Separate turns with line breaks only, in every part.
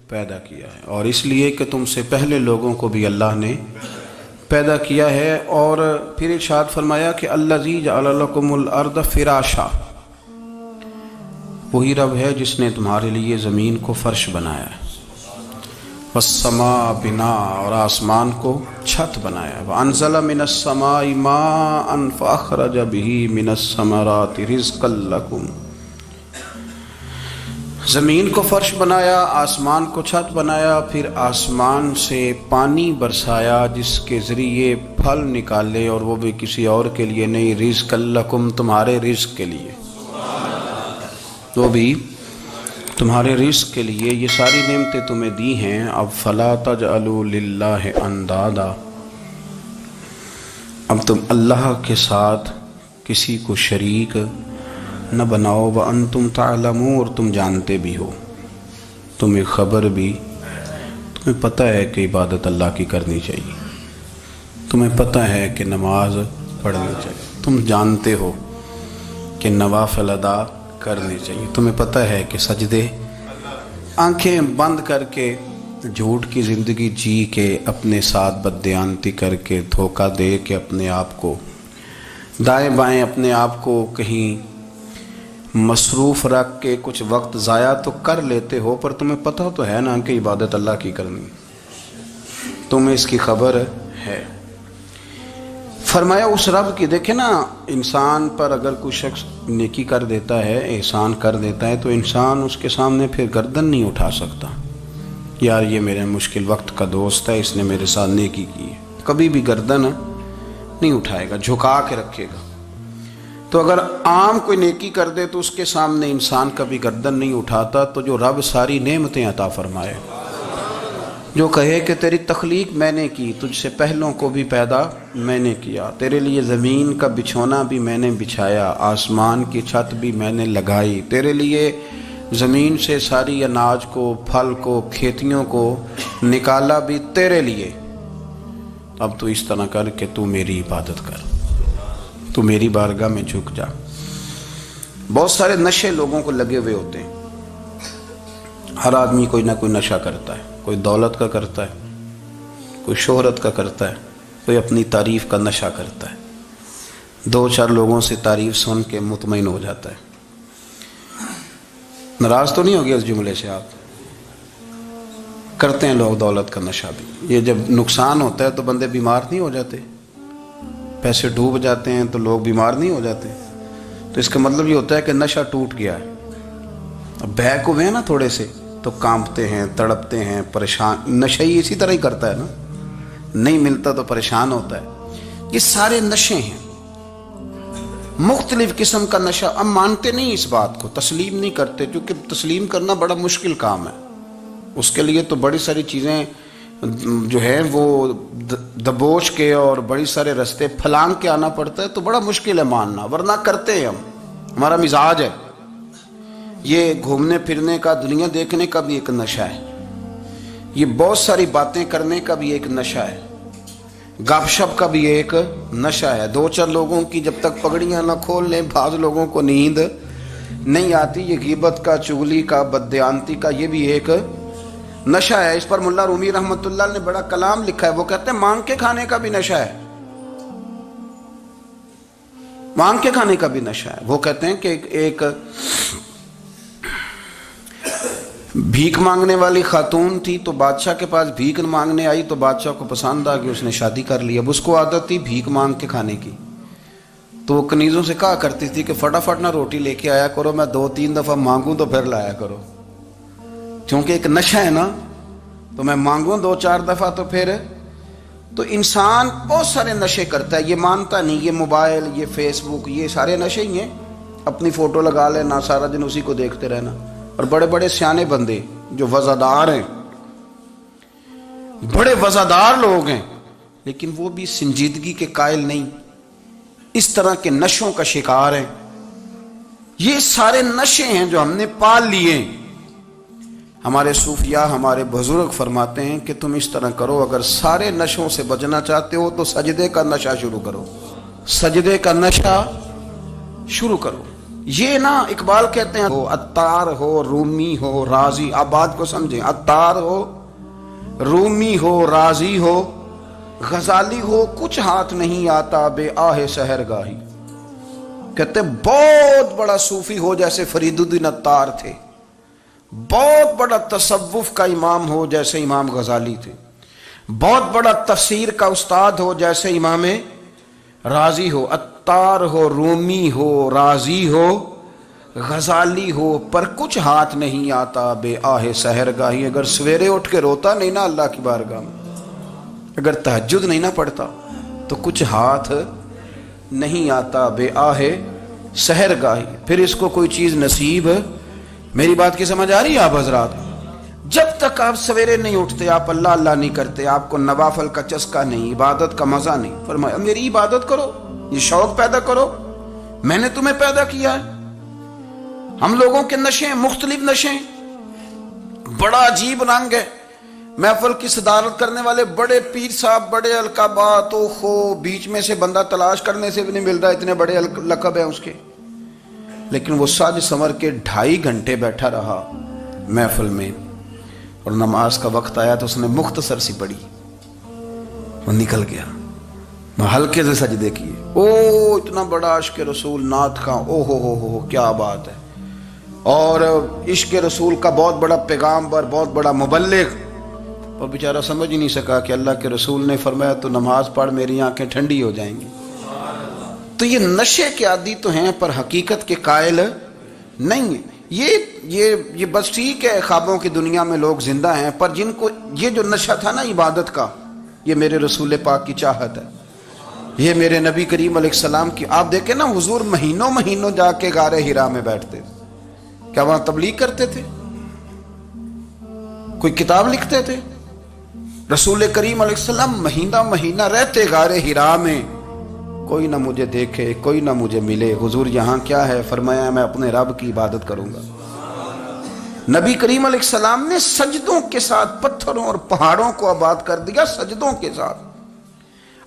پیدا کیا ہے، اور اس لیے کہ تم سے پہلے لوگوں کو بھی اللہ نے پیدا کیا ہے۔ اور پھر ارشاد فرمایا کہ الذی جعل لکم الارض فراشا، وہی رب ہے جس نے تمہارے لیے زمین کو فرش بنایا ہے، والسماء بناء، اور آسمان کو چھت بنایا ہے، وانزل من السماء ماء فاخرج به من الثمرات رزقا لکم، زمین کو فرش بنایا، آسمان کو چھت بنایا، پھر آسمان سے پانی برسایا جس کے ذریعے پھل نکالے، اور وہ بھی کسی اور کے لیے نہیں، رزقا لکم، تمہارے رزق کے لیے، وہ بھی تمہارے رزق کے لیے۔ یہ ساری نعمتیں تمہیں دی ہیں، اب فلا تجعلوا للہ اندادا، اب تم اللہ کے ساتھ کسی کو شریک نہ بناؤ، وانتم تعلمون، اور تم جانتے بھی ہو، تمہیں خبر بھی، تمہیں پتہ ہے کہ عبادت اللہ کی کرنی چاہیے، تمہیں پتہ ہے کہ نماز پڑھنی چاہیے، تم جانتے ہو کہ نوافل ادا کرنی چاہیے، تمہیں پتہ ہے کہ سجدے آنکھیں بند کر کے جھوٹ کی زندگی جی کے، اپنے ساتھ بددیانتی کر کے، دھوکہ دے کے، اپنے آپ کو دائیں بائیں، اپنے آپ کو کہیں مصروف رکھ کے کچھ وقت ضائع تو کر لیتے ہو، پر تمہیں پتہ تو ہے نا کہ عبادت اللہ کی کرنی، تمہیں اس کی خبر ہے۔ فرمایا اس رب کی، دیکھیں نا، انسان پر اگر کوئی شخص نیکی کر دیتا ہے، احسان کر دیتا ہے، تو انسان اس کے سامنے پھر گردن نہیں اٹھا سکتا، یار یہ میرے مشکل وقت کا دوست ہے، اس نے میرے ساتھ نیکی کی ہے، کبھی بھی گردن نہیں اٹھائے گا، جھکا کے رکھے گا۔ تو اگر عام کوئی نیکی کر دے تو اس کے سامنے انسان کبھی گردن نہیں اٹھاتا، تو جو رب ساری نعمتیں عطا فرمائے، جو کہے کہ تیری تخلیق میں نے کی، تجھ سے پہلوں کو بھی پیدا میں نے کیا، تیرے لیے زمین کا بچھونا بھی میں نے بچھایا، آسمان کی چھت بھی میں نے لگائی، تیرے لیے زمین سے ساری اناج کو، پھل کو، کھیتیوں کو نکالا بھی تیرے لیے، اب تو اس طرح کر کہ تو میری عبادت کر، تو میری بارگاہ میں جھک جا۔ بہت سارے نشے لوگوں کو لگے ہوئے ہوتے ہیں، ہر آدمی کوئی نہ کوئی نشہ کرتا ہے، کوئی دولت کا کرتا ہے، کوئی شہرت کا کرتا ہے، کوئی اپنی تعریف کا نشہ کرتا ہے، دو چار لوگوں سے تعریف سن کے مطمئن ہو جاتا ہے۔ ناراض تو نہیں ہو گیا اس جملے سے آپ؟ کرتے ہیں لوگ دولت کا نشہ بھی، یہ جب نقصان ہوتا ہے تو بندے بیمار نہیں ہو جاتے، پیسے ڈوب جاتے ہیں تو لوگ بیمار نہیں ہو جاتے، تو اس کا مطلب یہ ہوتا ہے کہ نشہ ٹوٹ گیا ہے۔ اب بہک ہوئے ہیں نا تھوڑے سے تو کانپتے ہیں، تڑپتے ہیں، پریشان، نشہ ہی اسی طرح ہی کرتا ہے نا، نہیں ملتا تو پریشان ہوتا ہے۔ یہ سارے نشے ہیں، مختلف قسم کا نشہ۔ ہم مانتے نہیں اس بات کو، تسلیم نہیں کرتے، کیونکہ تسلیم کرنا بڑا مشکل کام ہے، اس کے لیے تو بڑی ساری چیزیں جو ہیں وہ دبوچ کے اور بڑی سارے رستے پھلانگ کے آنا پڑتا ہے، تو بڑا مشکل ہے ماننا، ورنہ کرتے ہیں ہم، ہمارا مزاج ہے۔ یہ گھومنے پھرنے کا، دنیا دیکھنے کا بھی ایک نشہ ہے، یہ بہت ساری باتیں کرنے کا بھی ایک نشہ ہے، گپ شپ کا بھی ایک نشہ ہے۔ دو چار لوگوں کی جب تک پگڑیاں نہ کھول لیں، بعض لوگوں کو نیند نہیں آتی، یہ غیبت کا، چغلی کا، بددیانتی کا، یہ بھی ایک نشہ ہے۔ اس پر ملا رومی رحمۃ اللہ نے بڑا کلام لکھا ہے، وہ کہتے ہیں مانگ کے کھانے کا بھی نشہ ہے، مانگ کے کھانے کا بھی نشہ ہے۔ وہ کہتے ہیں کہ ایک بھیک مانگنے والی خاتون تھی، تو بادشاہ کے پاس بھیک مانگنے آئی، تو بادشاہ کو پسند آ گئی، اس نے شادی کر لی۔ اب اس کو عادت تھی بھیک مانگ کے کھانے کی، تو وہ کنیزوں سے کہا کرتی تھی کہ فٹافٹ نہ روٹی لے کے آیا کرو، میں 2-3 دفعہ مانگوں تو پھر لایا کرو، کیونکہ ایک نشہ ہے نا، تو میں مانگوں 2-4 دفعہ تو پھر۔ تو انسان بہت سارے نشے کرتا ہے، یہ مانتا نہیں، یہ موبائل، یہ فیس بک، یہ سارے نشے ہی ہیں۔ اپنی فوٹو لگا لینا، سارا دن اسی کو دیکھتے رہنا، اور بڑے بڑے سیانے بندے جو وزادار ہیں، بڑے وزادار لوگ ہیں، لیکن وہ بھی سنجیدگی کے قائل نہیں، اس طرح کے نشوں کا شکار ہیں۔ یہ سارے نشے ہیں جو ہم نے پال لیے۔ ہمارے صوفیاء، ہمارے بزرگ فرماتے ہیں کہ تم اس طرح کرو، اگر سارے نشوں سے بچنا چاہتے ہو تو سجدے کا نشہ شروع کرو، سجدے کا نشہ شروع کرو۔ یہ نا اقبال کہتے ہیں ہو عطار ہو رومی ہو رازی، آپ بات کو سمجھیں، عطار ہو رومی ہو رازی ہو غزالی ہو، کچھ ہاتھ نہیں آتا بے آہ سحر گاہی۔ کہتے بہت بڑا صوفی ہو جیسے فرید الدین عطار تھے، بہت بڑا تصوف کا امام ہو جیسے امام غزالی تھے، بہت بڑا تفسیر کا استاد ہو جیسے امام رازی ہو، عطار ہو رومی ہو رازی ہو غزالی ہو، پر کچھ ہاتھ نہیں آتا بے آہ سحر گاہی۔ اگر سویرے اٹھ کے روتا نہیں نا اللہ کی بارگاہ میں، اگر تہجد نہیں نہ پڑھتا تو کچھ ہاتھ نہیں آتا بے آہ سحر گاہی۔ پھر اس کو کوئی چیز نصیب، میری بات کی سمجھ آ رہی ہے آپ حضرات؟ جب تک آپ سویرے نہیں اٹھتے، آپ اللہ اللہ نہیں کرتے، آپ کو نوافل کا چسکا نہیں، عبادت کا مزہ نہیں، فرمایا میری عبادت کرو، یہ شوق پیدا کرو، میں نے تمہیں پیدا کیا ہے۔ ہم لوگوں کے نشے مختلف نشے، بڑا عجیب رنگ ہے۔ محفل کی صدارت کرنے والے بڑے پیر صاحب، بڑے القابات، اوہو بیچ میں سے بندہ تلاش کرنے سے بھی نہیں مل رہا، اتنے بڑے لقب ہیں اس کے، لیکن وہ سج سنور کے 2.5 گھنٹے بیٹھا رہا محفل میں، اور نماز کا وقت آیا تو اس نے مختصر سی پڑھی، وہ نکل گیا، ہلکے سے سجدے کیے۔ او اتنا بڑا عشق رسول نعت کا، او ہو کیا بات ہے، اور عشق رسول کا بہت بڑا پیغامبر، بہت بڑا مبلغ، اور بیچارہ سمجھ ہی نہیں سکا کہ اللہ کے رسول نے فرمایا تو نماز پڑھ میری آنکھیں ٹھنڈی ہو جائیں گی۔ تو یہ نشے کے عادی تو ہیں پر حقیقت کے قائل نہیں ہیں۔ یہ بس ٹھیک ہے، خوابوں کی دنیا میں لوگ زندہ ہیں، پر جن کو یہ جو نشہ تھا نا عبادت کا، یہ میرے رسول پاک کی چاہت ہے، یہ میرے نبی کریم علیہ السلام کی۔ آپ دیکھیں نا حضور مہینوں جا کے غار حرا میں بیٹھتے، کیا وہاں تبلیغ کرتے تھے؟ کوئی کتاب لکھتے تھے؟ رسول کریم علیہ السلام مہینہ رہتے غار حرا میں، کوئی نہ مجھے دیکھے، کوئی نہ مجھے ملے، حضور یہاں کیا ہے؟ فرمایا میں اپنے رب کی عبادت کروں گا۔ نبی کریم علیہ السلام نے سجدوں کے ساتھ پتھروں اور پہاڑوں کو آباد کر دیا، سجدوں کے ساتھ۔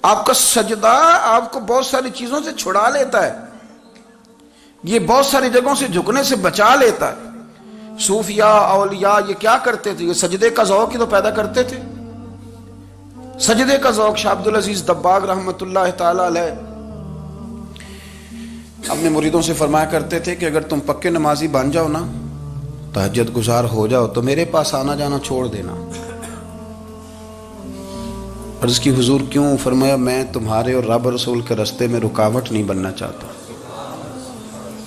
آپ کا سجدہ آپ کو بہت ساری چیزوں سے چھڑا لیتا ہے، یہ بہت ساری جگہوں سے جھکنے سے بچا لیتا ہے۔ صوفیاء اولیاء یہ کیا کرتے تھے؟ یہ سجدے کا ذوق ہی تو پیدا کرتے تھے، سجدے کا ذوق۔ شاہ عبد العزیز دباغ رحمۃ اللہ تعالی علیہ اپنے مریدوں سے فرمایا کرتے تھے کہ اگر تم پکے نمازی بن جاؤ نا، تہجد گزار ہو جاؤ، تو میرے پاس آنا جانا چھوڑ دینا۔ عرض کی حضور کیوں؟ فرمایا میں تمہارے اور رب رسول کے راستے میں رکاوٹ نہیں بننا چاہتا،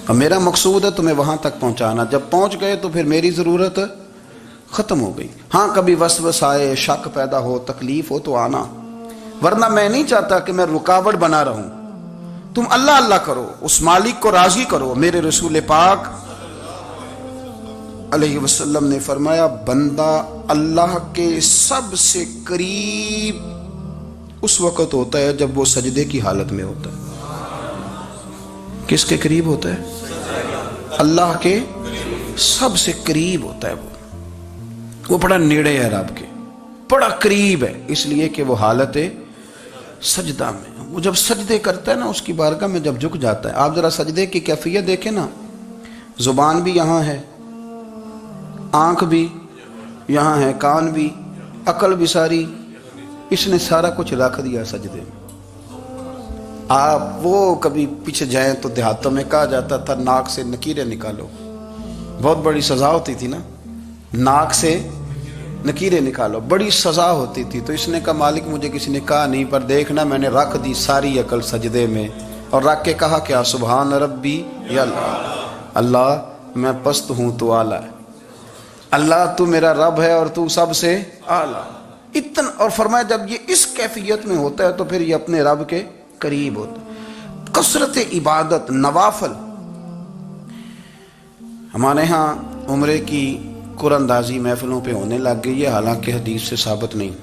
اور میرا مقصود ہے تمہیں وہاں تک پہنچانا، جب پہنچ گئے تو پھر میری ضرورت ختم ہو گئی۔ ہاں کبھی وسوسہ آئے، شک پیدا ہو، تکلیف ہو تو آنا، ورنہ میں نہیں چاہتا کہ میں رکاوٹ بنا رہوں۔ تم اللہ اللہ کرو، اس مالک کو راضی کرو۔ میرے رسول پاک علیہ وسلم نے فرمایا بندہ اللہ کے سب سے قریب اس وقت ہوتا ہے جب وہ سجدے کی حالت میں ہوتا ہے۔ کس کے قریب ہوتا ہے؟ اللہ کے سب سے قریب ہوتا ہے، وہ بڑا نیڑے ہے رب کے، بڑا قریب ہے، اس لیے کہ وہ حالت سجدہ میں، وہ جب سجدے کرتا ہے نا اس کی بارگاہ میں جب جھک جاتا ہے۔ آپ ذرا سجدے کی کیفیت دیکھیں نا، زبان بھی یہاں ہے، آنکھ بھی یہاں ہے، کان بھی، عقل بھی ساری، اس نے سارا کچھ رکھ دیا سجدے میں۔ آپ وہ کبھی پیچھے جائیں تو دیہاتوں میں کہا جاتا تھا ناک سے نکیریں نکالو، بہت بڑی سزا ہوتی تھی نا، ناک سے نکیریں نکالو، بڑی سزا ہوتی تھی۔ تو اس نے کہا مالک مجھے کسی نے کہا نہیں، پر دیکھنا میں نے رکھ دی ساری عقل سجدے میں، اور رکھ کے کہا کیا؟ سبحان ربی یا اللہ، اللہ میں پست ہوں تو اعلیٰ ہے، اللہ تو میرا رب ہے اور تو سب سے اعلیٰ اتنا۔ اور فرمایا جب یہ اس کیفیت میں ہوتا ہے تو پھر یہ اپنے رب کے قریب ہوتا ہے۔ کثرت عبادت، نوافل۔ ہمارے ہاں عمرے کی قرآن اندازی محفلوں پہ ہونے لگ گئی ہے، حالانکہ حدیث سے ثابت نہیں۔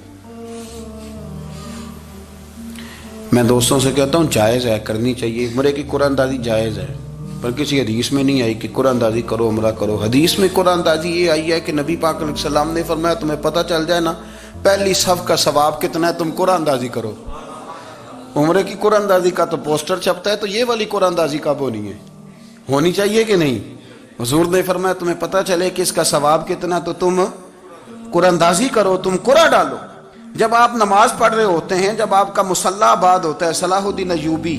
میں دوستوں سے کہتا ہوں جائز ہے، کرنی چاہیے، عمرے کی قرآن اندازی جائز ہے، پر کسی حدیث میں نہیں آئی کہ قرآن اندازی کرو عمرہ کرو۔ حدیث میں قرآن اندازی یہ آئی ہے کہ نبی پاک علیہ السلام نے فرمایا تمہیں پتہ چل جائے نا پہلی صف کا ثواب کتنا ہے، تم قرآن اندازی کرو۔ عمرے کی قرآن اندازی کا تو پوسٹر چھپتا ہے، تو یہ والی قرآن اندازی کب ہونی ہے؟ ہونی چاہیے کہ نہیں؟ حضور نے فرمایا تمہیں پتہ چلے کہ اس کا ثواب کتنا تو تم قرآن اندازی کرو، تم قرآن ڈالو۔ جب آپ نماز پڑھ رہے ہوتے ہیں، جب آپ کا مصلی آباد ہوتا ہے، صلاح الدین ایوبی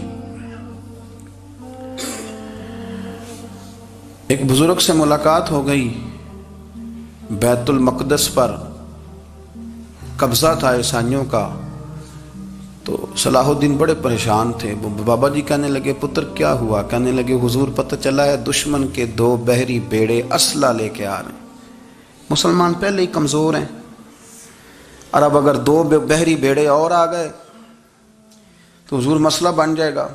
ایک بزرگ سے ملاقات ہو گئی، بیت المقدس پر قبضہ تھا عیسائیوں کا، تو صلاح الدین بڑے پریشان تھے۔ بابا جی کہنے لگے پتر کیا ہوا؟ کہنے لگے حضور پتہ چلا ہے دشمن کے 2 بحری بیڑے اسلحہ لے کے آ رہے ہیں، مسلمان پہلے ہی کمزور ہیں، اور اب اگر 2 بحری بیڑے اور آ گئے تو حضور مسئلہ بن جائے گا۔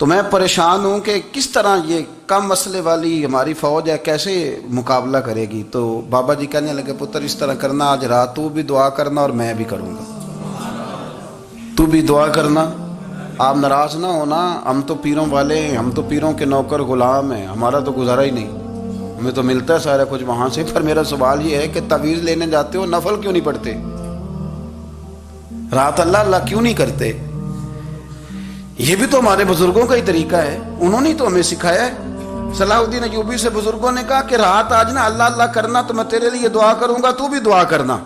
تو میں پریشان ہوں کہ کس طرح یہ کم مسئلے والی ہماری فوج ہے کیسے مقابلہ کرے گی۔ تو بابا جی کہنے لگے پتر اس طرح کرنا، آج رات تو بھی دعا کرنا اور میں بھی کروں گا، تو بھی دعا کرنا، آپ ناراض نہ ہونا، ہم تو پیروں والے ہیں، ہم تو پیروں کے نوکر غلام ہیں، ہمارا تو گزارا ہی نہیں، ہمیں تو ملتا ہے سارا کچھ وہاں سے۔ پر میرا سوال یہ ہے کہ تعویذ لینے جاتے ہو نفل کیوں نہیں پڑھتے؟ رات اللہ اللہ کیوں نہیں کرتے؟ یہ بھی تو ہمارے بزرگوں کا ہی طریقہ ہے، انہوں نے تو ہمیں سکھایا ہے۔ صلاح الدین ایوبی سے بزرگوں نے کہا کہ رات آج نا اللہ اللہ کرنا، تو میں تیرے لیے دعا کروں گا، تو بھی دعا کرنا۔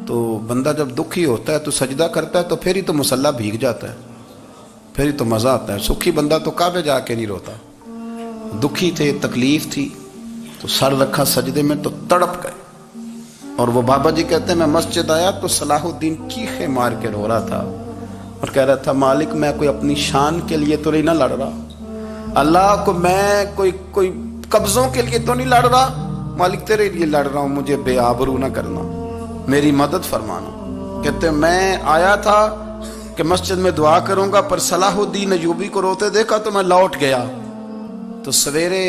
تو بندہ جب دکھی ہوتا ہے تو سجدہ کرتا ہے، تو پھر ہی تو مصلی بھیگ جاتا ہے، پھر ہی تو مزہ آتا ہے۔ سکھی بندہ تو کعبے جا کے نہیں روتا، دکھی تھے، تکلیف تھی، تو سر رکھا سجدے میں تو تڑپ گئے۔ اور وہ بابا جی کہتے ہیں میں مسجد آیا تو صلاح الدین چیخے مار کے رو رہا تھا اور کہہ رہا تھا مالک میں کوئی اپنی شان کے لیے تو نہیں نہ لڑ رہا، اللہ کو میں کوئی قبضوں کے لیے تو نہیں لڑ رہا، مالک تیرے لیے لڑ رہا ہوں، مجھے بے آبرو نہ کرنا، میری مدد فرمانا۔ کہتے ہیں میں آیا تھا کہ مسجد میں دعا کروں گا، پر صلاح الدین ایوبی کو روتے دیکھا تو میں لوٹ گیا۔ تو سویرے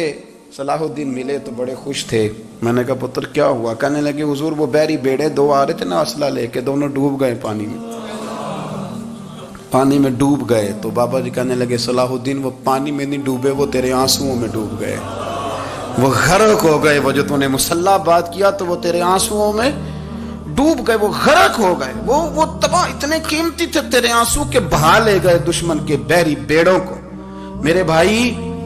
صلاح الدین ملے تو بڑے خوش تھے۔ میں نے کہا پتر کیا ہوا؟ کہنے لگے حضور وہ بحری بیڑے 2 آ رہے تھے نا اسلحہ لے کے، دونوں ڈوب گئے پانی میں ڈوب گئے۔ تو بابا جی کہنے لگے صلاح الدین وہ پانی میں نہیں ڈوبے، وہ تیرے آنسوؤں میں ڈوب گئے، وہ غرق ہو گئے، وہ جو تو نے مصلی بات کیا تو وہ تیرے آنسوؤں میں ڈوب گئے، وہ غرق ہو گئے، وہ تباہ، اتنے قیمتی تھے تیرے آنسو کے بہا لے گئے دشمن کے بحری بیڑوں کو۔ میرے بھائی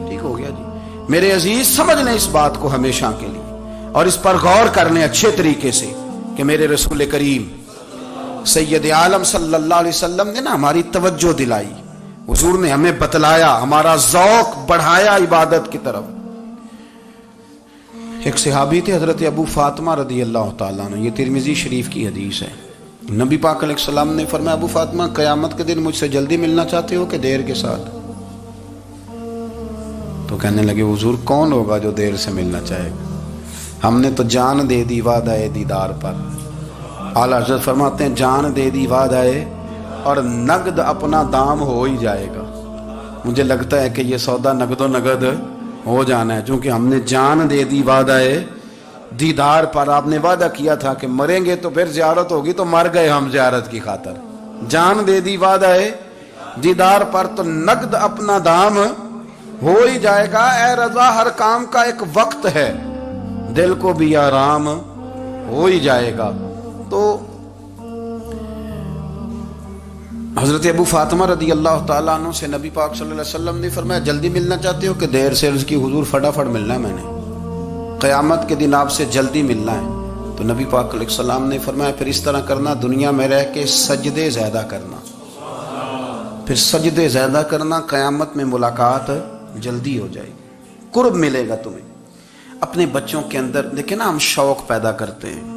ٹھیک ہو گیا جی، میرے عزیز سمجھ لیں اس بات کو ہمیشہ کے لیے، اور اس پر غور کر لیں اچھے طریقے سے کہ میرے رسول کریم سید عالم صلی اللہ علیہ وسلم نے نا ہماری توجہ دلائی، حضور نے ہمیں بتلایا، ہمارا ذوق بڑھایا عبادت کی طرف۔ ایک صحابی تھے حضرت ابو فاطمہ رضی اللہ تعالیٰ عنہ، یہ ترمذی شریف کی حدیث ہے۔ نبی پاک علیہ السلام نے فرمایا ابو فاطمہ قیامت کے دن مجھ سے جلدی ملنا چاہتے ہو کہ دیر کے ساتھ؟ تو کہنے لگے حضور کون ہوگا جو دیر سے ملنا چاہے گا، ہم نے تو جان دے دی وعدہ دیدار پر۔ اعلیٰ حضرت فرماتے ہیں جان دے دی وعدہ اور نقد اپنا دام ہو ہی جائے گا۔ مجھے لگتا ہے کہ یہ سودا نقد و نقد ہو جانا ہے، چونکہ ہم نے جان دے دی وعدہ دیدار پر۔ آپ نے وعدہ کیا تھا کہ مریں گے تو پھر زیارت ہوگی، تو مر گئے ہم زیارت کی خاطر۔ جان دے دی وعدہ دیدار پر تو نقد اپنا دام ہو ہی جائے گا۔ اے رضا ہر کام کا ایک وقت ہے، دل کو بھی آرام ہو ہی جائے گا۔ تو حضرت ابو فاطمہ رضی اللہ تعالیٰ عنہ سے نبی پاک صلی اللہ علیہ وسلم نے فرمایا جلدی ملنا چاہتے ہو کہ دیر سے؟ عرض کی حضور فٹافٹ ملنا ہے، میں نے قیامت کے دن آپ سے جلدی ملنا ہے۔ تو نبی پاک علیہ السلام نے فرمایا پھر اس طرح کرنا، دنیا میں رہ کے سجدے زیادہ کرنا، پھر سجدے زیادہ کرنا، قیامت میں ملاقات جلدی ہو جائے گی، قرب ملے گا تمہیں۔ اپنے بچوں کے اندر دیکھیں نا، ہم شوق پیدا کرتے ہیں،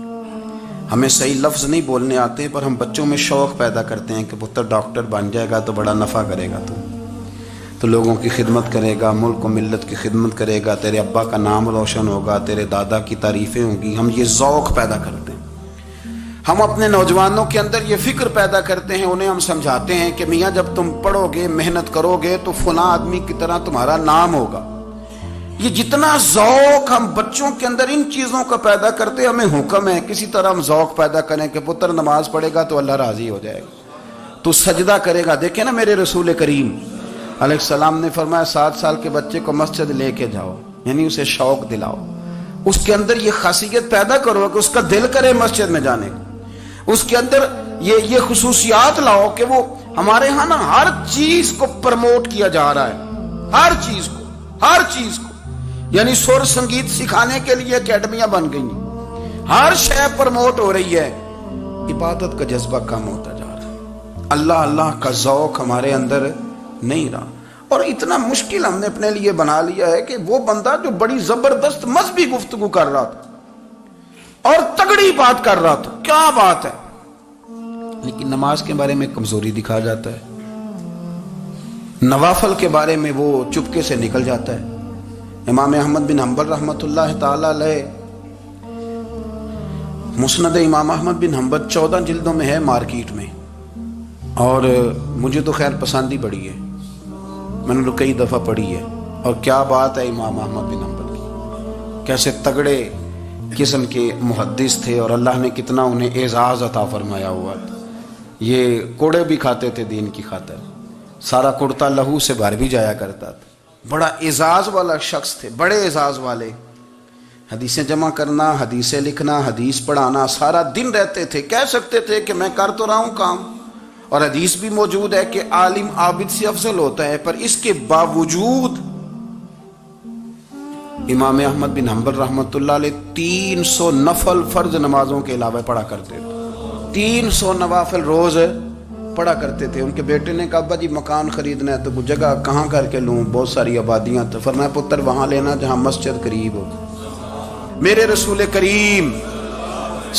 ہمیں صحیح لفظ نہیں بولنے آتے پر ہم بچوں میں شوق پیدا کرتے ہیں کہ پتر ڈاکٹر بن جائے گا تو بڑا نفع کرے گا، تو لوگوں کی خدمت کرے گا، ملک و ملت کی خدمت کرے گا، تیرے ابا کا نام روشن ہوگا، تیرے دادا کی تعریفیں ہوں گی۔ ہم یہ ذوق پیدا کرتے ہیں، ہم اپنے نوجوانوں کے اندر یہ فکر پیدا کرتے ہیں، انہیں ہم سمجھاتے ہیں کہ میاں جب تم پڑھو گے، محنت کرو گے تو فلاں آدمی کی طرح تمہارا نام ہوگا۔ یہ جتنا ذوق ہم بچوں کے اندر ان چیزوں کا پیدا کرتے، ہمیں حکم ہے کسی طرح ہم ذوق پیدا کریں کہ پتر نماز پڑھے گا تو اللہ راضی ہو جائے گا، تو سجدہ کرے گا۔ دیکھیں نا میرے رسول کریم علیہ السلام نے فرمایا 7 سال کے بچے کو مسجد لے کے جاؤ، یعنی اسے شوق دلاؤ، اس کے اندر یہ خاصیت پیدا کرو کہ اس کا دل کرے مسجد میں جانے کو، اس کے اندر یہ خصوصیات لاؤ کہ وہ ہمارے ہاں نا ہر چیز کو پروموٹ کیا جا رہا ہے، ہر چیز کو یعنی سر سنگیت سکھانے کے لیے اکیڈمیاں بن گئی ہیں، ہر شے پروموٹ ہو رہی ہے، عبادت کا جذبہ کم ہوتا جا رہا ہے، اللہ اللہ کا ذوق ہمارے اندر نہیں رہا۔ اور اتنا مشکل ہم نے اپنے لیے بنا لیا ہے کہ وہ بندہ جو بڑی زبردست مذہبی گفتگو کر رہا تھا اور تگڑی بات کر رہا تھا، کیا بات ہے، لیکن نماز کے بارے میں کمزوری دکھا جاتا ہے، نوافل کے بارے میں وہ چپکے سے نکل جاتا ہے۔ امام احمد بن حنبل رحمۃ اللہ تعالی علیہ، مسند امام احمد بن حنبل 14 جلدوں میں ہے مارکیٹ میں، اور مجھے تو خیر پسند ہی بڑی ہے، میں نے تو کئی دفعہ پڑھی ہے، اور کیا بات ہے امام احمد بن حنبل کی، کیسے تگڑے قسم کے محدث تھے اور اللہ نے کتنا انہیں اعزاز عطا فرمایا ہوا تھا۔ یہ کوڑے بھی کھاتے تھے دین کی خاطر، سارا کرتا لہو سے بھر بھی جایا کرتا تھا، بڑا اعزاز والا شخص تھے، بڑے اعزاز والے، حدیثیں جمع کرنا، حدیثیں لکھنا، حدیث پڑھانا، سارا دن رہتے تھے، کہہ سکتے تھے کہ میں کر تو رہا ہوں کام، اور حدیث بھی موجود ہے کہ عالم عابد سے افضل ہوتا ہے، پر اس کے باوجود امام احمد بن حنبل رحمۃ اللہ علیہ 300 نفل فرض نمازوں کے علاوہ پڑھا کرتے تھے، 300 نوافل روز پڑھا کرتے تھے۔ ان کے بیٹے نے کہا ابا جی مکان خریدنا ہے تو وہ جگہ کہاں کر کے لوں، بہت ساری آبادیاں، تو فرمایا پتر وہاں لینا جہاں مسجد قریب ہو۔ میرے رسول کریم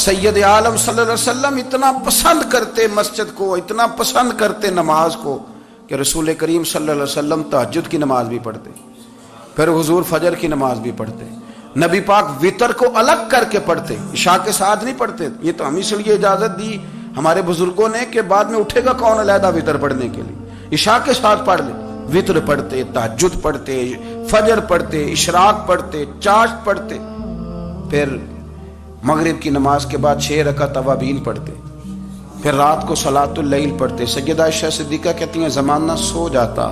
سید عالم صلی اللہ علیہ وسلم اتنا پسند کرتے مسجد کو، اتنا پسند کرتے نماز کو، کہ رسول کریم صلی اللہ علیہ وسلم تہجد کی نماز بھی پڑھتے، پھر حضور فجر کی نماز بھی پڑھتے، نبی پاک وتر کو الگ کر کے پڑھتے، عشاء کے ساتھ نہیں پڑھتے۔ یہ تو ہم اس لیے اجازت دی ہمارے بزرگوں نے کہ بعد میں اٹھے گا کون علیحدہ وتر پڑھنے کے لیے، عشاء کے ساتھ پڑھ لے، وتر پڑھتے، تہجد پڑھتے، فجر پڑھتے، اشراق پڑھتے، چاشت پڑھتے، پھر مغرب کی نماز کے بعد 6 رکعت اوابین پڑھتے، پھر رات کو صلاۃ اللیل پڑھتے۔ سیدہ عائشہ صدیقہ کہتی ہیں زمانہ سو جاتا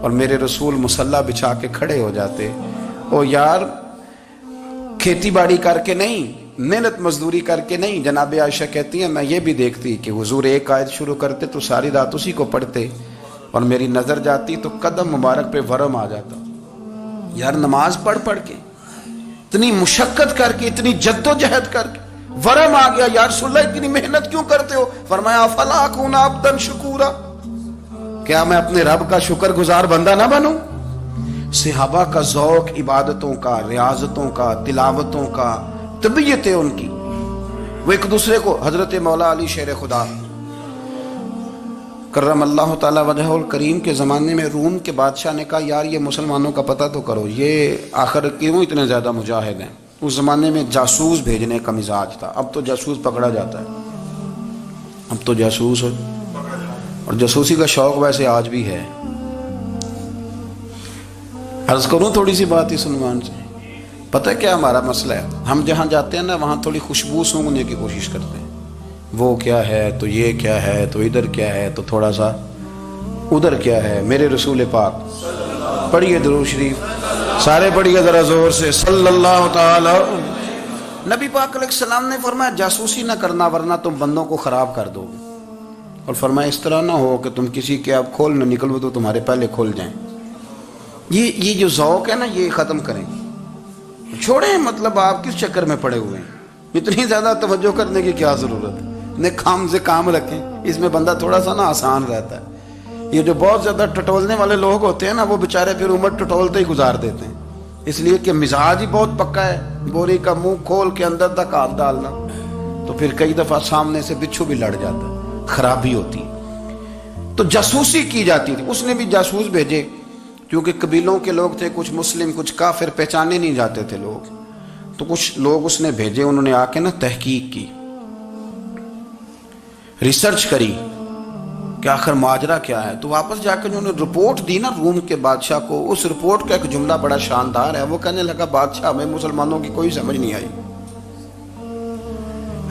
اور میرے رسول مصلی بچھا کے کھڑے ہو جاتے، او یار کھیتی باڑی کر کے نہیں، محنت مزدوری کر کے نہیں۔ جناب عائشہ کہتی ہیں میں یہ بھی دیکھتی کہ حضور ایک آیت شروع کرتے تو ساری رات اسی کو پڑھتے، اور میری نظر جاتی تو قدم مبارک پہ ورم آ جاتا۔ یار نماز پڑھ پڑھ کے، اتنی مشقت کر کے، اتنی جد و جہد کر کے ورم آ گیا، یا رسول اللہ اتنی محنت کیوں کرتے ہو؟ فرمایا افلا اکون عبدا شکورا، کیا میں اپنے رب کا شکر گزار بندہ نہ بنوں؟ صحابہ کا ذوق عبادتوں کا، ریاضتوں کا، تلاوتوں کا، طبیعت ہے ان کی، وہ ایک دوسرے کو، حضرت مولا علی شیر خدا کرم اللہ تعالی وجہہ الکریم کے زمانے میں روم کے بادشاہ نے کہا یار یہ مسلمانوں کا پتہ تو کرو، یہ آخر کیوں اتنے زیادہ مجاہد ہیں؟ اس زمانے میں جاسوس بھیجنے کا مزاج تھا، اب تو جاسوس پکڑا جاتا ہے، اب تو جاسوس، اور جاسوسی کا شوق ویسے آج بھی ہے۔ عرض کروں تھوڑی سی بات اس عنوان سے، پتہ ہے کیا ہمارا مسئلہ ہے؟ ہم جہاں جاتے ہیں نا وہاں تھوڑی خوشبو سونگنے کی کوشش کرتے ہیں، وہ کیا ہے تو یہ کیا ہے تو ادھر کیا ہے تو تھوڑا سا ادھر کیا ہے۔ میرے رسول پاک پڑھیے درود شریف، سارے پڑھیے ذرا زور سے، صلی اللہ تعالی۔ نبی پاک علیہ السلام نے فرمایا جاسوسی نہ کرنا ورنہ تم بندوں کو خراب کر دو گے، اور فرمایا اس طرح نہ ہو کہ تم کسی کے آپ کھول نہ نکلو تو تمہارے پہلے کھول جائیں۔ یہ جو ذوق ہے نا یہ ختم کریں، چھوڑیں، مطلب آپ کس چکر میں پڑے ہوئے ہیں، اتنی زیادہ توجہ کرنے کی کیا ضرورت ہے؟ اپنے کام سے کام رکھیں، اس میں بندہ تھوڑا سا نا آسان رہتا ہے۔ یہ جو بہت زیادہ ٹٹولنے والے لوگ ہوتے ہیں نا وہ بےچارے پھر عمر ٹٹولتے ہی گزار دیتے ہیں، اس لیے کہ مزاج ہی بہت پکا ہے، بوری کا منہ کھول کے اندر تک ہاتھ ڈالنا، تو پھر کئی دفعہ سامنے سے بچھو بھی لڑ جاتا ہے، خرابی ہوتی ہے۔ تو جاسوسی کی جاتی تھی، اس نے بھی جاسوس بھیجے، کیونکہ قبیلوں کے لوگ تھے، کچھ مسلم کچھ کافر، پہچانے نہیں جاتے تھے لوگ، تو کچھ لوگ اس نے بھیجے، انہوں نے آ کے نا تحقیق کی، ریسرچ کری کہ آخر ماجرا کیا ہے، تو واپس جا کے انہوں نے رپورٹ دی نا روم کے بادشاہ کو۔ اس رپورٹ کا ایک جملہ بڑا شاندار ہے، وہ کہنے لگا بادشاہ ہمیں مسلمانوں کی کوئی سمجھ نہیں آئی،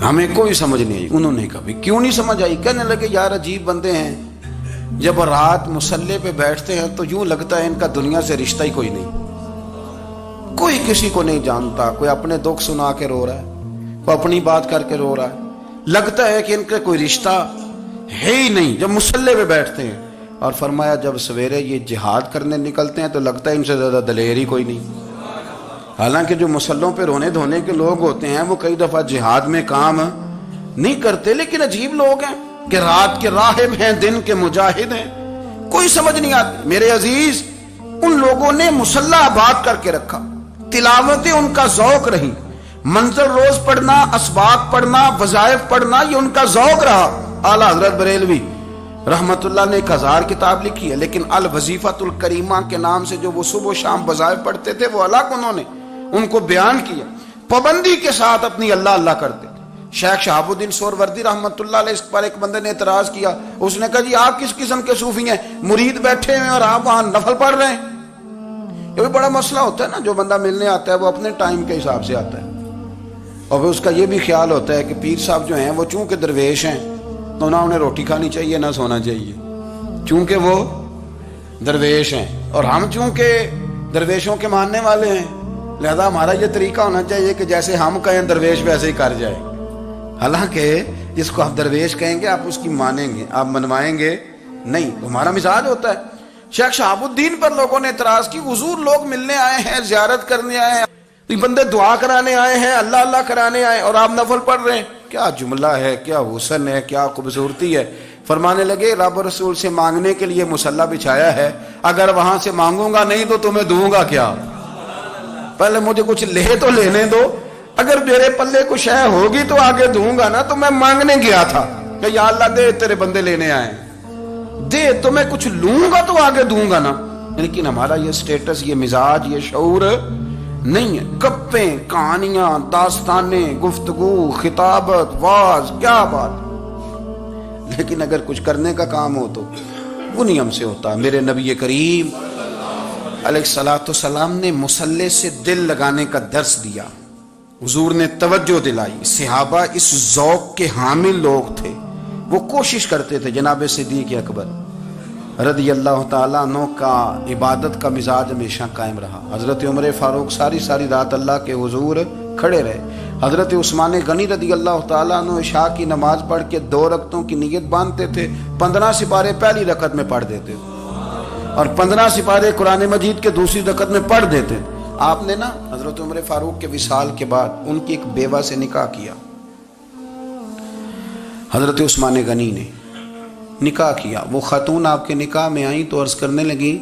ہمیں کوئی سمجھ نہیں آئی۔ انہوں نے کہا کیوں نہیں سمجھ آئی؟ کہنے لگے یار عجیب بندے ہیں، جب رات مصلی پہ بیٹھتے ہیں تو یوں لگتا ہے ان کا دنیا سے رشتہ ہی کوئی نہیں، کوئی کسی کو نہیں جانتا، کوئی اپنے دکھ سنا کے رو رہا ہے، کوئی اپنی بات کر کے رو رہا ہے، لگتا ہے کہ ان کا کوئی رشتہ ہے ہی نہیں۔ جب مصلی پہ بیٹھتے ہیں اور فرمایا جب سویرے یہ جہاد کرنے نکلتے ہیں تو لگتا ہے ان سے زیادہ دلیر ہی کوئی نہیں. حالانکہ جو مسلوں پہ رونے دھونے کے لوگ ہوتے ہیں وہ کئی دفعہ جہاد میں کام نہیں کرتے، لیکن عجیب لوگ ہیں کہ رات کے راہب ہیں، دن کے مجاہد ہیں، کوئی سمجھ نہیں آتی. میرے عزیز، ان لوگوں نے مسلح آباد کر کے رکھا، تلاوتیں ان کا ذوق رہی، منظر روز پڑھنا، اسباق پڑھنا، وظائف پڑھنا، یہ ان کا ذوق رہا. اعلیٰ حضرت بریلوی رحمت اللہ نے 1000 کتاب لکھی ہے، لیکن الوظیفۃ الکریمہ کے نام سے جو وہ صبح و شام وظائف پڑھتے تھے وہ الگ انہوں نے ان کو بیان کیا، پابندی کے ساتھ اپنی اللہ اللہ کرتے. شیخ شہاب الدین سہروردی رحمت اللہ علیہ اس پر ایک بندے نے اعتراض کیا، اس نے کہا جی آپ کس قسم کے صوفی ہیں، مرید بیٹھے ہیں اور آپ وہاں نفل پڑھ رہے ہیں. یہ بھی بڑا مسئلہ ہوتا ہے نا، جو بندہ ملنے آتا ہے وہ اپنے ٹائم کے حساب سے آتا ہے، اور پھر اس کا یہ بھی خیال ہوتا ہے کہ پیر صاحب جو ہیں وہ چونکہ درویش ہیں تو نہ انہیں روٹی کھانی چاہیے نہ سونا چاہیے، چونکہ وہ درویش ہیں، اور ہم چونکہ درویشوں کے ماننے والے ہیں لہذا ہمارا یہ طریقہ ہونا چاہیے کہ جیسے ہم کہیں درویش ویسے ہی کر جائے. حالانکہ جس کو آپ درویش کہیں گے آپ اس کی مانیں گے، آپ منوائیں گے نہیں، ہمارا مزاج ہوتا ہے. شیخ شہاب الدین پر لوگوں نے اعتراض کی، حضور لوگ ملنے آئے ہیں، زیارت کرنے آئے ہیں، بندے دعا کرانے آئے ہیں، اللہ اللہ کرانے آئے اور آپ نفل پڑھ رہے ہیں، کیا جملہ ہے، کیا حسن ہے، کیا خوبصورتی ہے. فرمانے لگے رب رسول سے مانگنے کے لیے مصلی بچھایا ہے، اگر وہاں سے مانگوں گا نہیں تو تمہیں دوں گا کیا، پہلے مجھے کچھ لے تو لینے دو، اگر میرے پلے کچھ ہے ہوگی تو آگے دوں گا نا. تو میں مانگنے گیا تھا کہ یا اللہ دے تیرے بندے لینے آئے، دے تو میں کچھ لوں گا تو آگے دوں گا نا. لیکن ہمارا یہ سٹیٹس، یہ مزاج، یہ شعور نہیں ہے. گپیں، کہانیاں، داستانیں، گفتگو، خطابت، واز، کیا بات. لیکن اگر کچھ کرنے کا کام ہو تو وہ نہیں ہم سے ہوتا. میرے نبی کریم علیہ الصلوۃ والسلام نے مصلی سے دل لگانے کا درس دیا، حضور نے توجہ دلائی. صحابہ اس ذوق کے حامل لوگ تھے، وہ کوشش کرتے تھے. جناب صدیق اکبر رضی اللہ تعالیٰ عنہ کا عبادت کا مزاج ہمیشہ قائم رہا. حضرت عمر فاروق ساری رات اللہ کے حضور کھڑے رہے. حضرت عثمان غنی رضی اللہ تعالیٰ عنہ عشاء کی نماز پڑھ کے 2 رکعتوں کی نیت باندھتے تھے، 15 سپارے پہلی رکعت میں پڑھ دیتے اور 15 سپارے قرآن مجید کے دوسری رکعت میں پڑھ دیتے. آپ نے نا حضرت عمر فاروق کے وصال کے بعد ان کی ایک بیوہ سے نکاح کیا. حضرت عثمان غنی نے نکاح کیا. وہ خاتون آپ کے نکاح میں آئیں تو عرض کرنے لگی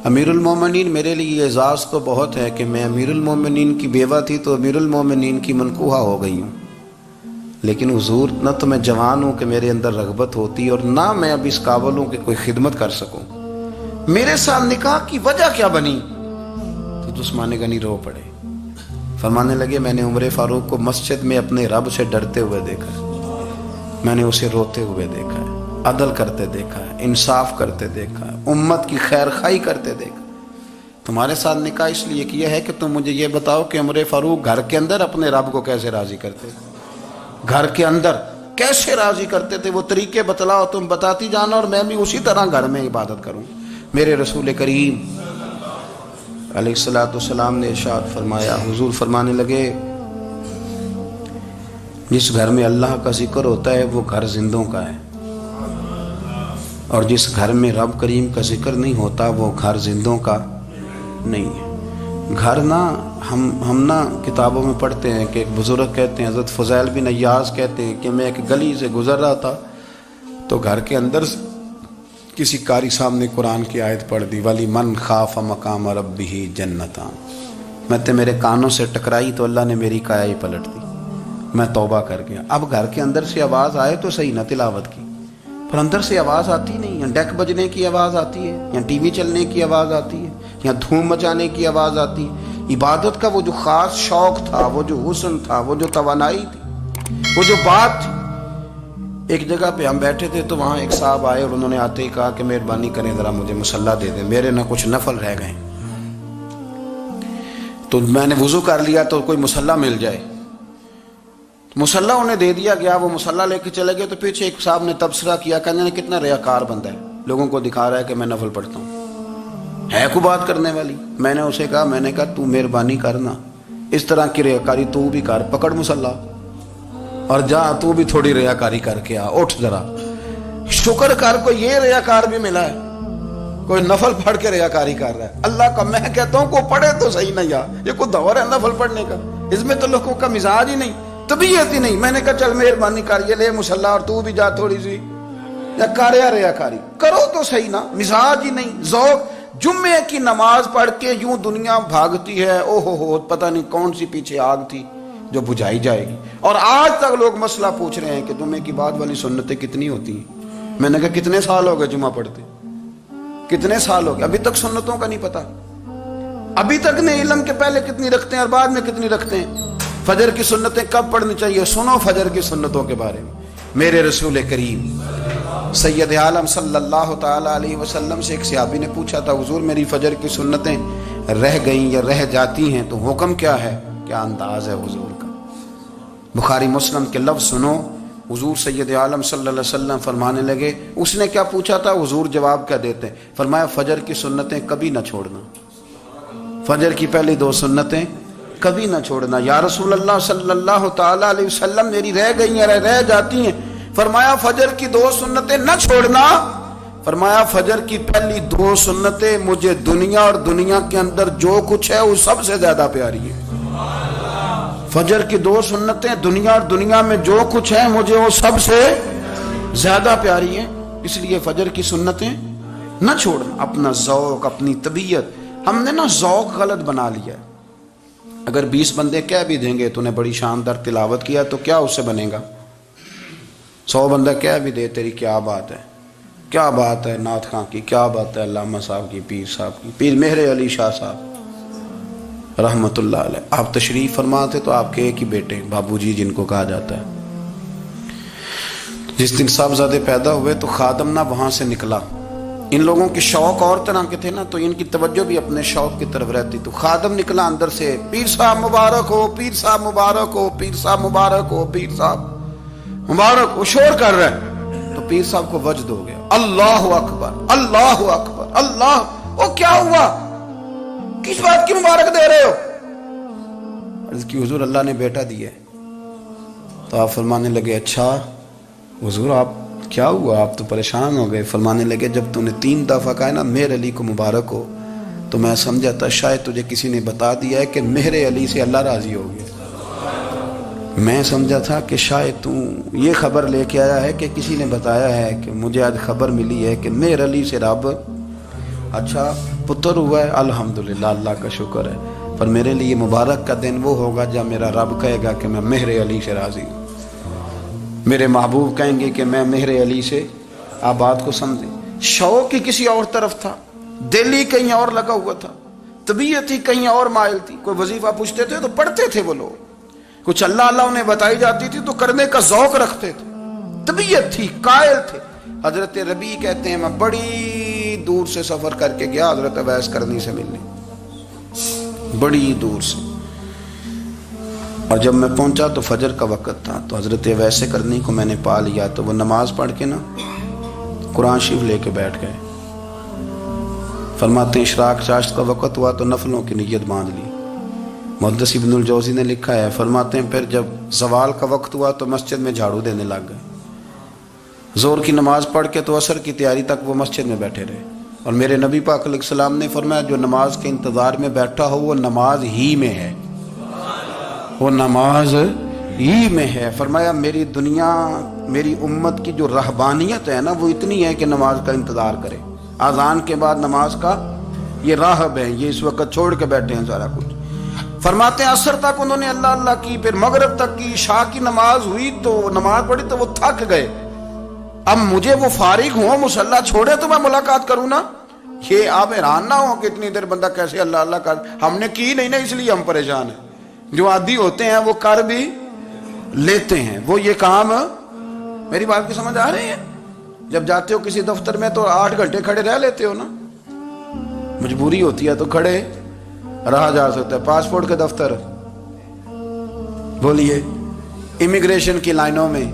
امیر المومنین میرے لیے اعزاز تو بہت ہے کہ میں امیر المومنین کی بیوہ تھی تو امیر المومنین کی منکوحہ ہو گئی ہوں، لیکن حضور نہ تو میں جوان ہوں کہ میرے اندر رغبت ہوتی اور نہ میں اب اس قابل ہوں کہ کوئی خدمت کر سکوں، میرے ساتھ نکاح کی وجہ کیا بنی؟ تو عثمان غنی رو پڑے. فرمانے لگے میں نے عمر فاروق کو مسجد میں اپنے رب سے ڈرتے ہوئے دیکھا ہے، میں نے اسے روتے ہوئے دیکھا ہے، عدل کرتے دیکھا ہے، انصاف کرتے دیکھا ہے، امت کی خیر خواہی کرتے دیکھا. تمہارے ساتھ نکاح اس لیے کیا ہے کہ تم مجھے یہ بتاؤ کہ عمر فاروق گھر کے اندر اپنے رب کو کیسے راضی کرتے تھے، گھر کے اندر کیسے راضی کرتے تھے، وہ طریقے بتلاؤ، تم بتاتی جانا اور میں بھی اسی طرح گھر میں عبادت کروں. میرے رسول کریم علیہ الصلوۃ والسلام نے ارشاد فرمایا، حضور فرمانے لگے جس گھر میں اللہ کا ذکر ہوتا ہے وہ گھر زندوں کا ہے، اور جس گھر میں رب کریم کا ذکر نہیں ہوتا وہ گھر زندوں کا نہیں ہے. گھر نا ہم نا کتابوں میں پڑھتے ہیں کہ ایک بزرگ کہتے ہیں، حضرت فضیل بن عیاض کہتے ہیں کہ میں ایک گلی سے گزر رہا تھا تو گھر کے اندر کسی قاری صاحب نے قرآن کی آیت پڑھ دی ولی من خاف مقام ربہ جنتان. میں تے میرے کانوں سے ٹکرائی تو اللہ نے میری کایا ہی پلٹ دی، میں توبہ کر گیا. اب گھر کے اندر سے آواز آئے تو صحیح نہ تلاوت کی، پر اندر سے آواز آتی نہیں، یا ڈیک بجنے کی آواز آتی ہے، یا ٹی وی چلنے کی آواز آتی ہے، یا دھوم مچانے کی آواز آتی ہے. عبادت کا وہ جو خاص شوق تھا، وہ جو حسن تھا، وہ جو توانائی تھی، وہ جو بات تھی. ایک جگہ پہ ہم بیٹھے تھے تو وہاں ایک صاحب آئے اور انہوں نے آتے ہی کہا کہ مہربانی کریں ذرا مجھے مصلی دے دیں، میرے نہ کچھ نفل رہ گئے. تو میں نے وضو کر لیا تو کوئی مصلی مل جائے، مصلی انہیں دے دیا گیا. وہ مصلی لے کے چلے گئے تو پیچھے ایک صاحب نے تبصرہ کیا، کہنے نے کتنا ریاکار بندہ ہے، لوگوں کو دکھا رہا ہے کہ میں نفل پڑھتا ہوں، ہے کوئی بات کرنے والی. میں نے اسے کہا، میں نے کہا تو مہربانی کرنا اس طرح کی ریاکاری تو بھی کر، پکڑ مصلی اور جا تو بھی تھوڑی ریاکاری کر کے آ، اٹھ ذرا شکر کر کو یہ ریاکار بھی ملا ہے. کوئی نفل پڑھ کے ریاکاری کر رہا ہے. اللہ کا میں کہتا ہوں کو پڑھے تو صحیح نہ یار, یہ کوئی دور ہے نفل پڑھنے کا؟ اس میں تو لوگوں کا مزاج ہی نہیں, طبیعت ہی نہیں. میں نے کہا چل مہربانی کر یہ لے مصلی اور تو بھی جا تھوڑی سی یا کر یا ریاکاری کرو تو صحیح نا. مزاج ہی نہیں, ذوق. جمعے کی نماز پڑھ کے یوں دنیا بھاگتی ہے, او ہو پتہ نہیں کون سی پیچھے آگ تھی جو بجھائی جائے گی. اور آج تک لوگ مسئلہ پوچھ رہے ہیں کہ جمعے کی بعد والی سنتیں کتنی ہوتی ہیں. میں نے کہا کتنے سال ہو گئے جمعہ پڑھتے, کتنے سال ہو گئے, ابھی تک سنتوں کا نہیں پتا. ابھی تک نے علم کے پہلے کتنی رکھتے ہیں اور بعد میں کتنی رکھتے ہیں. فجر کی سنتیں کب پڑھنی چاہیے, سنو فجر کی سنتوں کے بارے میں. میرے رسول کریم سید عالم صلی اللہ تعالی علیہ وسلم سے ایک صحابی نے پوچھا تھا, حضور میری فجر کی سنتیں رہ گئیں یا رہ جاتی ہیں تو حکم کیا ہے, کیا انداز ہے حضور کا. بخاری مسلم کے لفظ سنو. حضور سید عالم صلی اللہ علیہ وسلم فرمانے لگے, اس نے کیا پوچھا تھا, حضور جواب کیا دیتے ہیں, فرمایا فجر کی سنتیں کبھی نہ چھوڑنا, فجر کی پہلی 2 سنتیں کبھی نہ چھوڑنا. یا رسول اللہ صلی اللہ تعالی علیہ وسلم میری رہ گئی ہیں, رہ جاتی ہیں. فرمایا فجر کی 2 سنتیں نہ چھوڑنا. فرمایا فجر کی پہلی 2 سنتیں مجھے دنیا اور دنیا کے اندر جو کچھ ہے وہ سب سے زیادہ پیاری ہے. فجر کی 2 سنتیں دنیا اور دنیا میں جو کچھ ہے مجھے وہ سب سے زیادہ پیاری ہیں. اس لیے فجر کی سنتیں نہ چھوڑنا. اپنا ذوق, اپنی طبیعت, ہم نے نا ذوق غلط بنا لیا ہے. اگر 20 بندے کہہ بھی دیں گے تو نے بڑی شاندار تلاوت کیا تو کیا اس سے بنے گا. 100 بندہ کہہ بھی دے تیری کیا بات ہے, کیا بات ہے نعت خاں کی, کیا بات ہے علامہ صاحب کی, پیر صاحب کی, پیر مہر علی شاہ صاحب رحمت اللہ علیہ. آپ تشریف فرما تھے تو آپ کے ایک ہی بیٹے بابو جی جن کو کہا جاتا ہے, جس دن صاحبزادے پیدا ہوئے تو خادم نہ وہاں سے نکلا. ان لوگوں کے شوق اور طرح کے تھے نا, تو ان کی توجہ بھی اپنے شوق کی طرف رہتی. تو خادم نکلا اندر سے, پیر صاحب مبارک ہو, پیر صاحب مبارک ہو, پیر صاحب مبارک ہو, پیر صاحب مبارک. وہ شور کر رہا ہے تو پیر صاحب کو وجد ہو گیا, اللہ اکبر اللہ اکبر اللہ. وہ کیا ہوا, کس بات کی مبارک دے رہے ہو؟ عرض کی حضور اللہ نے بیٹا دیا. تو آپ فرمانے لگے اچھا حضور آپ کیا ہوا, آپ تو پریشان ہو گئے. فرمانے لگے جب تو نے 3 دفعہ کہا نا مہر علی کو مبارک ہو, تو میں سمجھا تھا شاید تجھے کسی نے بتا دیا ہے کہ مہر علی سے اللہ راضی ہو گیا. میں سمجھا تھا کہ شاید تو یہ خبر لے کے آیا ہے کہ کسی نے بتایا ہے کہ مجھے آج خبر ملی ہے کہ مہر علی سے رب اچھا پتر ہوا ہے. الحمدللہ اللہ کا شکر ہے. پر میرے لیے مبارک کا دن وہ ہوگا جب میرا رب کہے گا کہ میں مہر علی سے راضی ہوں. میرے محبوب کہیں گے کہ میں مہر علی سے. آپ بات کو سمجھیں, شوق ہی کسی اور طرف تھا, دل ہی کہیں اور لگا ہوا تھا, طبیعت ہی کہیں اور مائل تھی. کوئی وظیفہ پوچھتے تھے تو پڑھتے تھے وہ لوگ, کچھ اللہ اللہ انہیں بتائی جاتی تھی تو کرنے کا ذوق رکھتے تھے, طبیعت تھی, قائل تھے. حضرت ربیع کہتے ہیں میں بڑی دور سے سفر کر کے گیا حضرت اویس کرنی سے ملنے, بڑی دور سے. اور جب میں پہنچا تو فجر کا وقت تھا, تو حضرت اویس کرنی کو میں نے پا لیا. تو وہ نماز پڑھ کے نا قرآن شریف لے کے بیٹھ گئے. فرماتے ہیں اشراق چاشت کا وقت ہوا تو نفلوں کی نیت باندھ لی. محدث ابن الجوزی نے لکھا ہے, فرماتے ہیں پھر جب زوال کا وقت ہوا تو مسجد میں جھاڑو دینے لگ گئے. زور کی نماز پڑھ کے تو عصر کی تیاری تک وہ مسجد میں بیٹھے رہے. اور میرے نبی پاک علیہ السلام نے فرمایا جو نماز کے انتظار میں بیٹھا ہو وہ نماز ہی میں ہے, وہ نماز ہی میں ہے. فرمایا میری دنیا میری امت کی جو رہبانیت ہے نا وہ اتنی ہے کہ نماز کا انتظار کرے. اذان کے بعد نماز کا یہ راہب ہیں, یہ اس وقت چھوڑ کے بیٹھے ہیں سارا کچھ. فرماتے ہیں عصر تک انہوں نے اللہ اللہ کی, پھر مغرب تک کی, عشاء کی نماز ہوئی تو نماز پڑھی تو وہ تھک گئے. اب مجھے وہ فارغ ہوں مصلی چھوڑے تو میں ملاقات کروں نا. یہ آپ حیران نہ ہو کہ اتنی دیر بندہ کیسے اللہ اللہ کر, ہم نے کی نہیں نا اس لیے ہم پریشان ہیں. جو عادی ہوتے ہیں وہ کر بھی لیتے ہیں. وہ یہ کام, میری بات کی سمجھ آ رہی ہے, جب جاتے ہو کسی دفتر میں تو 8 گھنٹے کھڑے رہ لیتے ہو نا, مجبوری ہوتی ہے تو کھڑے رہا جا سکتا ہے. پاسپورٹ کے دفتر بولیے, امیگریشن کی لائنوں میں,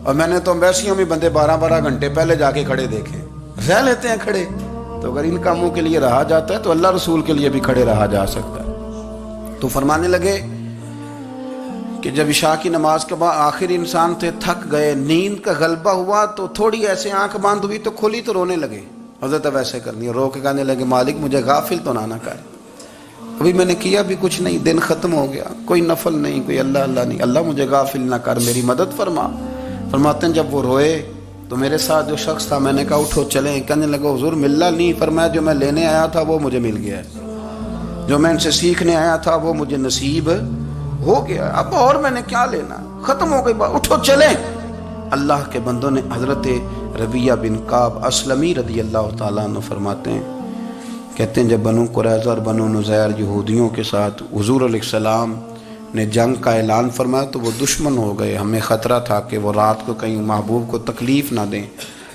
اور میں نے تو ایمبیسیوں میں بندے 12 گھنٹے پہلے جا کے کھڑے دیکھے, رہ لیتے ہیں کھڑے. تو اگر ان کاموں کے لیے رہا جاتا ہے تو اللہ رسول کے لیے بھی کھڑے رہا جا سکتا ہے. تو فرمانے لگے کہ جب عشاء کی نماز کے بعد آخر انسان تھے, تھک گئے, نیند کا غلبہ ہوا تو تھوڑی ایسے آنکھ بند ہوئی تو کھلی تو رونے لگے. حضرت ویسے کرنی ہے، رو کے کہنے لگے مالک مجھے غافل تو نہ کر، ابھی میں نے کیا بھی کچھ نہیں، دن ختم ہو گیا، کوئی نفل نہیں، کوئی اللہ اللہ نہیں، اللہ مجھے غافل نہ کر، میری مدد فرما۔ فرماتے ہیں جب وہ روئے تو میرے ساتھ جو شخص تھا، میں نے کہا اٹھو چلیں، کہنے لگا حضور ملا نہیں، فرمایا جو میں لینے آیا تھا وہ مجھے مل گیا ہے، جو میں ان سے سیکھنے آیا تھا وہ مجھے نصیب ہو گیا، اب اور میں نے کیا لینا، ختم ہو گئی بات، اٹھو چلیں۔ اللہ کے بندوں نے حضرت ربیہ بن کعب اسلمی رضی اللہ تعالیٰ عنہ فرماتے ہیں، کہتے ہیں جب بنو قریظہ اور بنو نذیر یہودیوں کے ساتھ حضور علیہ السلام نے جنگ کا اعلان فرمایا تو وہ دشمن ہو گئے، ہمیں خطرہ تھا کہ وہ رات کو کہیں محبوب کو تکلیف نہ دیں،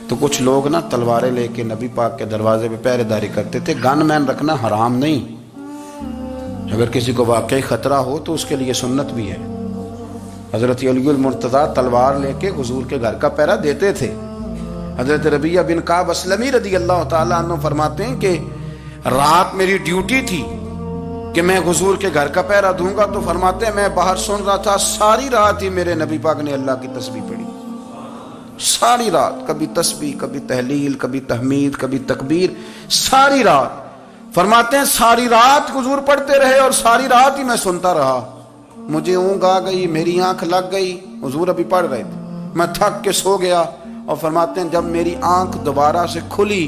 تو کچھ لوگ نا تلواریں لے کے نبی پاک کے دروازے پہ پہرے داری کرتے تھے۔ گن مین رکھنا حرام نہیں، اگر کسی کو واقعی خطرہ ہو تو اس کے لیے سنت بھی ہے۔ حضرت علی المرتضیٰ تلوار لے کے حضور کے گھر کا پہرا دیتے تھے۔ حضرت ربیہ بن کعب اسلمی رضی اللہ تعالیٰ عنہ فرماتے ہیں کہ رات میری ڈیوٹی تھی کہ میں حضور کے گھر کا پہرا دوں گا، تو فرماتے ہیں میں باہر سن رہا تھا، ساری رات ہی میرے نبی پاک نے اللہ کی تسبیح پڑھی، ساری رات، کبھی تسبیح، کبھی تحلیل، کبھی تحمید، کبھی تکبیر، ساری رات۔ فرماتے ہیں ساری رات حضور پڑھتے رہے اور ساری رات ہی میں سنتا رہا، مجھے اونگ آ گئی، میری آنکھ لگ گئی، حضور ابھی پڑھ رہے تھے، میں تھک کے سو گیا، اور فرماتے ہیں جب میری آنکھ دوبارہ سے کھلی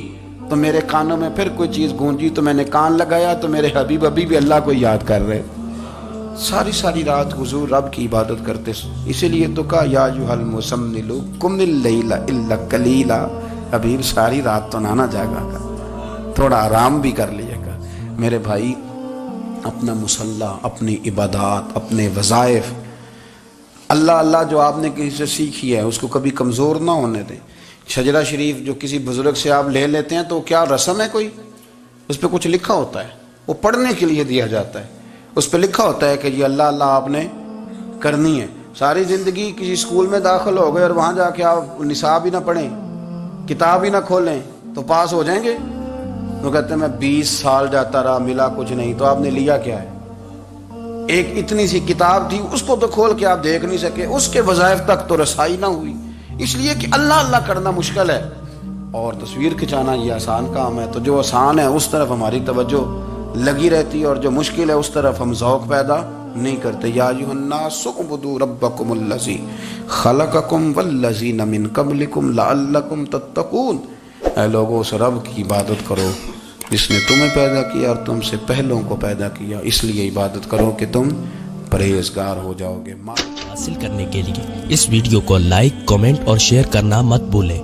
تو میرے کانوں میں پھر کوئی چیز گونجی، تو میں نے کان لگایا تو میرے حبیب ابھی بھی اللہ کو یاد کر رہے، ساری رات حضور رب کی عبادت کرتے۔ اسی لیے تو کہا یا ایھا المزمل قم اللیل الا قلیلا، حبیب ساری رات تو نہ جاگا گا، تھوڑا آرام بھی کر لیے گا۔ میرے بھائی اپنا مصلی، اپنی عبادات، اپنے وظائف، اللہ اللہ جو آپ نے کسی سے سیکھی ہے اس کو کبھی کمزور نہ ہونے دیں۔ شجرہ شریف جو کسی بزرگ سے آپ لے لیتے ہیں تو کیا رسم ہے کوئی؟ اس پہ کچھ لکھا ہوتا ہے، وہ پڑھنے کے لیے دیا جاتا ہے، اس پہ لکھا ہوتا ہے کہ یہ اللہ اللہ آپ نے کرنی ہے۔ ساری زندگی کسی اسکول میں داخل ہو گئے اور وہاں جا کے آپ نصاب ہی نہ پڑھیں، کتاب ہی نہ کھولیں تو پاس ہو جائیں گے؟ وہ کہتے ہیں میں 20 سال جاتا رہا ملا کچھ نہیں، تو آپ نے لیا کیا ہے؟ ایک اتنی سی کتاب تھی، اس کو تو کھول کے آپ دیکھ نہیں سکے، اس کے وظائف تک تو رسائی نہ ہوئی، اس لیے کہ اللہ اللہ کرنا مشکل ہے اور تصویر کھنچانا یہ آسان کام ہے۔ تو جو آسان ہے اس طرف ہماری توجہ لگی رہتی ہے اور جو مشکل ہے اس طرف ہم ذوق پیدا نہیں کرتے۔ یا ایھا الناس اعبدوا ربکم الذی خلقکم والذین من قبلکم لعلکم تتقون، اے لوگوں اس رب کی عبادت کرو جس نے تمہیں پیدا کیا اور تم سے پہلوں کو پیدا کیا، اس لیے عبادت کرو کہ تم پرہیزگار ہو جاؤ گے۔
حاصل کرنے کے لیے اس ویڈیو کو لائک، کمنٹ اور شیئر کرنا مت بھولیں۔